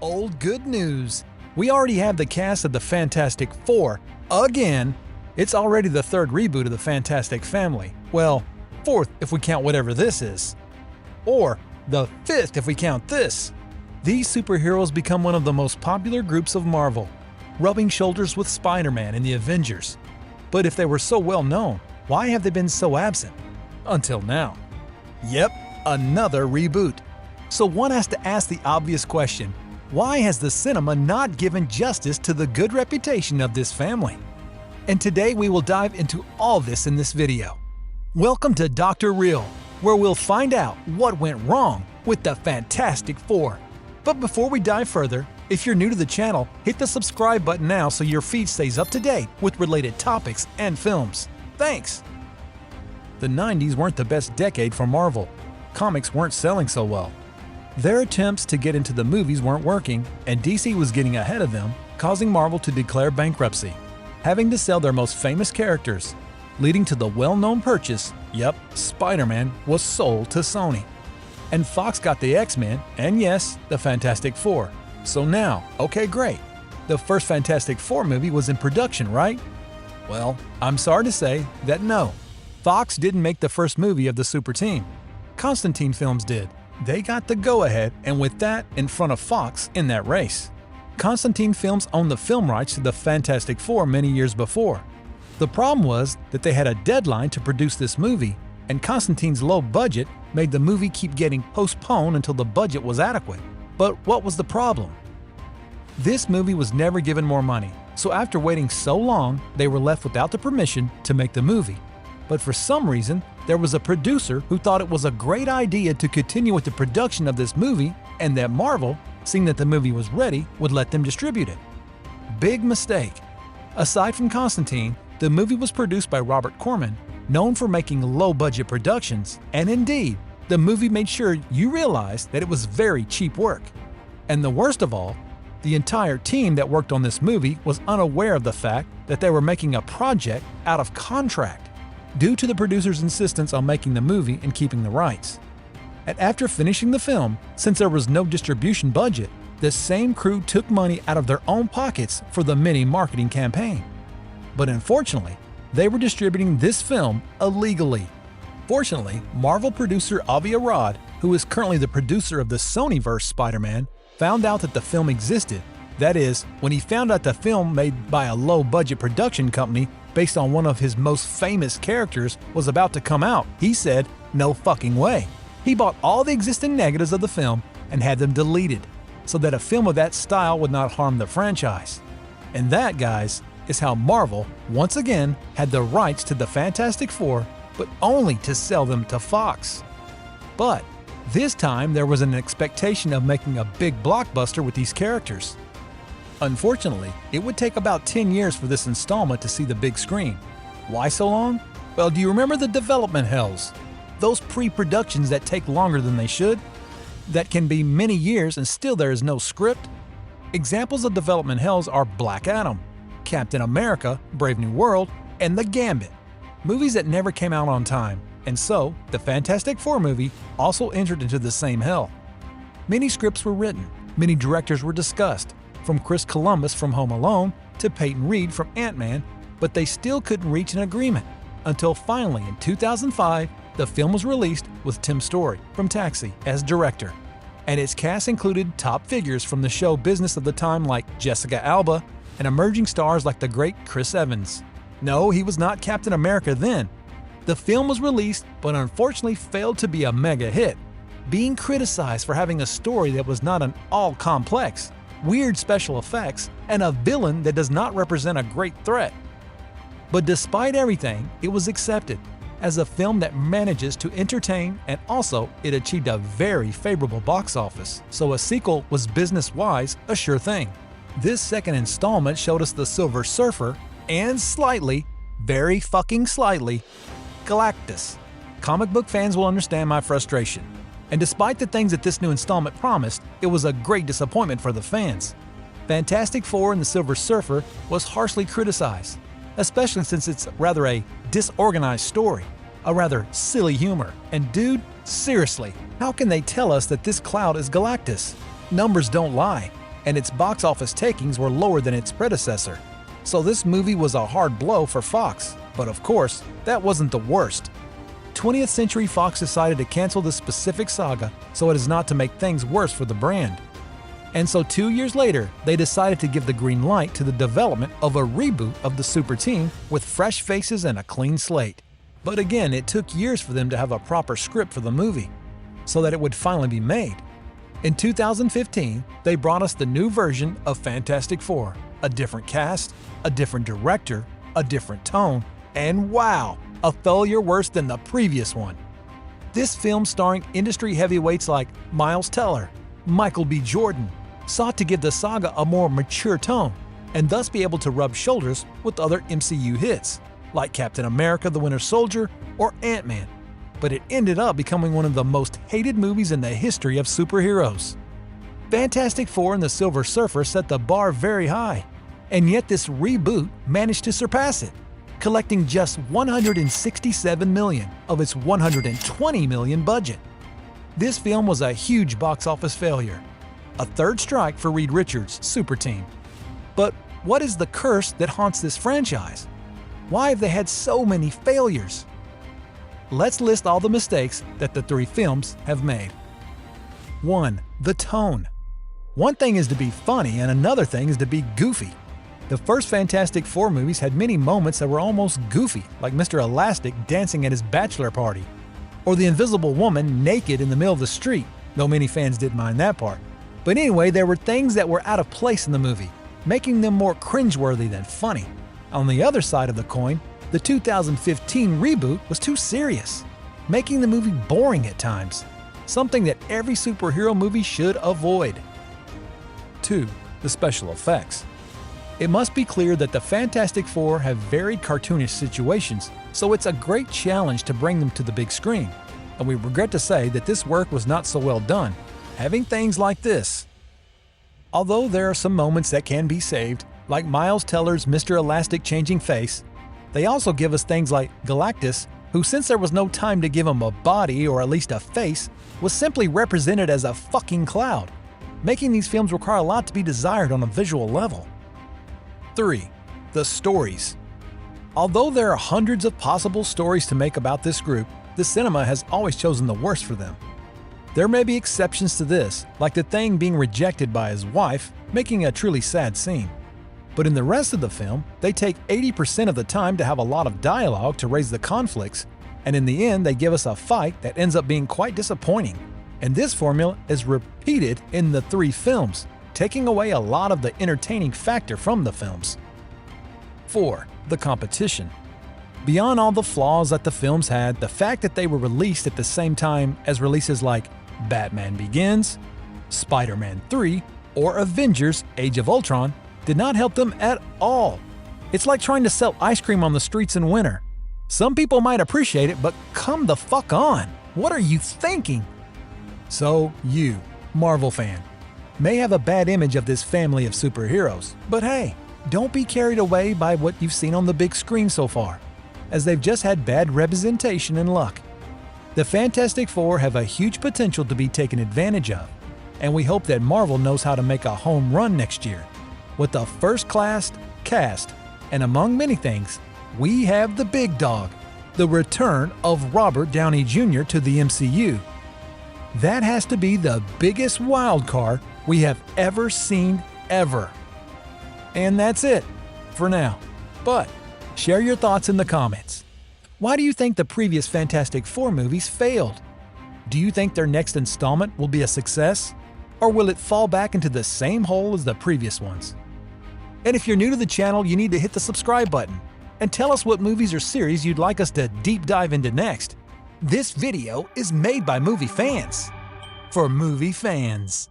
old good news. We already have the cast of the Fantastic Four again. It's already the third reboot of the Fantastic family. Well, fourth if we count whatever this is. Or the fifth if we count this. These superheroes become one of the most popular groups of Marvel, rubbing shoulders with Spider-Man and the Avengers. But if they were so well known, why have they been so absent? Until now. Yep, another reboot. So one has to ask the obvious question, why has the cinema not given justice to the good reputation of this family? And today we will dive into all this in this video. Welcome to Dr. Real, where we'll find out what went wrong with the Fantastic Four. But before we dive further, if you're new to the channel, hit the subscribe button now so your feed stays up to date with related topics and films. Thanks! The 90s weren't the best decade for Marvel. Comics weren't selling so well. Their attempts to get into the movies weren't working, and DC was getting ahead of them, causing Marvel to declare bankruptcy, having to sell their most famous characters, leading to the well-known purchase, yep, Spider-Man was sold to Sony. And Fox got the X-Men, and yes, the Fantastic Four. So now, okay great, the first Fantastic Four movie was in production, right? Well, I'm sorry to say that no. Fox didn't make the first movie of the super team. Constantine Films did. They got the go-ahead, and with that, in front of Fox in that race. Constantine Films owned the film rights to the Fantastic Four many years before. The problem was that they had a deadline to produce this movie, and Constantine's low budget made the movie keep getting postponed until the budget was adequate. But what was the problem? This movie was never given more money, so after waiting so long, they were left without the permission to make the movie. But for some reason, there was a producer who thought it was a great idea to continue with the production of this movie, and that Marvel, seeing that the movie was ready, would let them distribute it. Big mistake. Aside from Constantine, the movie was produced by Robert Corman, known for making low-budget productions, and indeed, the movie made sure you realized that it was very cheap work. And the worst of all, the entire team that worked on this movie was unaware of the fact that they were making a project out of contract, due to the producer's insistence on making the movie and keeping the rights. And after finishing the film, since there was no distribution budget, the same crew took money out of their own pockets for the mini marketing campaign. But unfortunately, they were distributing this film illegally. Fortunately, Marvel producer Avi Arad, who is currently the producer of the Sonyverse Spider-Man, found out that the film existed. That is, when he found out the film made by a low-budget production company based on one of his most famous characters was about to come out, he said, no fucking way. He bought all the existing negatives of the film and had them deleted, so that a film of that style would not harm the franchise. And that, guys, is how Marvel, once again, had the rights to the Fantastic Four, but only to sell them to Fox. But this time there was an expectation of making a big blockbuster with these characters. Unfortunately, it would take about 10 years for this installment to see the big screen. Why so long? Well, do you remember the development hells? Those pre-productions that take longer than they should? That can be many years and still there is no script? Examples of development hells are Black Adam, Captain America, Brave New World, and The Gambit. Movies that never came out on time, and so the Fantastic Four movie also entered into the same hell. Many scripts were written, many directors were discussed, from Chris Columbus from Home Alone to Peyton Reed from Ant-Man, but they still couldn't reach an agreement, until finally in 2005, the film was released with Tim Story from Taxi as director. And its cast included top figures from the show business of the time like Jessica Alba and emerging stars like the great Chris Evans. No, he was not Captain America then. The film was released, but unfortunately failed to be a mega hit, being criticized for having a story that was not at all complex, weird special effects, and a villain that does not represent a great threat. But despite everything, it was accepted as a film that manages to entertain, and also it achieved a very favorable box office, so a sequel was business-wise a sure thing. This second installment showed us the Silver Surfer and slightly, very fucking slightly, Galactus. Comic book fans will understand my frustration. And despite the things that this new installment promised, it was a great disappointment for the fans. Fantastic Four and the Silver Surfer was harshly criticized, especially since it's rather a disorganized story, a rather silly humor. And dude, seriously, how can they tell us that this cloud is Galactus? Numbers don't lie. and its box office takings were lower than its predecessor. So this movie was a hard blow for Fox, but of course, that wasn't the worst. 20th Century Fox decided to cancel this specific saga so it is not to make things worse for the brand. And so 2 years later, they decided to give the green light to the development of a reboot of the Super Team with fresh faces and a clean slate. But again, it took years for them to have a proper script for the movie, so that it would finally be made. In 2015, they brought us the new version of Fantastic Four, a different cast, a different director, a different tone, and wow, a failure worse than the previous one. This film, starring industry heavyweights like Miles Teller, Michael B. Jordan, sought to give the saga a more mature tone and thus be able to rub shoulders with other MCU hits, like Captain America the Winter Soldier or Ant-Man. But it ended up becoming one of the most hated movies in the history of superheroes. Fantastic Four and the Silver Surfer set the bar very high, and yet this reboot managed to surpass it, collecting just $167 million of its $120 million budget. This film was a huge box office failure, a third strike for Reed Richards' Super Team. But what is the curse that haunts this franchise? Why have they had so many failures? Let's list all the mistakes that the three films have made. 1. The tone. One thing is to be funny and another thing is to be goofy. The first Fantastic Four movies had many moments that were almost goofy, like Mr. Elastic dancing at his bachelor party, or the Invisible Woman naked in the middle of the street, though many fans didn't mind that part. But anyway, there were things that were out of place in the movie, making them more cringeworthy than funny. On the other side of the coin, the 2015 reboot was too serious, making the movie boring at times, something that every superhero movie should avoid. 2. The special effects. It must be clear that the Fantastic Four have very cartoonish situations, so it's a great challenge to bring them to the big screen, and we regret to say that this work was not so well done, having things like this. Although there are some moments that can be saved, like Miles Teller's Mr. Elastic changing face, they also give us things like Galactus, who, since there was no time to give him a body or at least a face, was simply represented as a fucking cloud, making these films require a lot to be desired on a visual level. 3. The stories. Although there are hundreds of possible stories to make about this group, the cinema has always chosen the worst for them. There may be exceptions to this, like the Thing being rejected by his wife, making a truly sad scene. But in the rest of the film, they take 80% of the time to have a lot of dialogue to raise the conflicts, and in the end they give us a fight that ends up being quite disappointing. And this formula is repeated in the three films, taking away a lot of the entertaining factor from the films. 4. The competition. Beyond all the flaws that the films had, the fact that they were released at the same time as releases like Batman Begins, Spider-Man 3, or Avengers: Age of Ultron did not help them at all. It's like trying to sell ice cream on the streets in winter. Some people might appreciate it, but come the fuck on! What are you thinking? So you, Marvel fan, may have a bad image of this family of superheroes, but hey, don't be carried away by what you've seen on the big screen so far, as they've just had bad representation and luck. The Fantastic Four have a huge potential to be taken advantage of, and we hope that Marvel knows how to make a home run next year. With a first-class cast, and among many things, we have the big dog, the return of Robert Downey Jr. to the MCU. That has to be the biggest wild card we have ever seen, ever. And that's it for now. But share your thoughts in the comments. Why do you think the previous Fantastic Four movies failed? Do you think their next installment will be a success? Or will it fall back into the same hole as the previous ones? And if you're new to the channel, you need to hit the subscribe button and tell us what movies or series you'd like us to deep dive into next. This video is made by movie fans, for movie fans.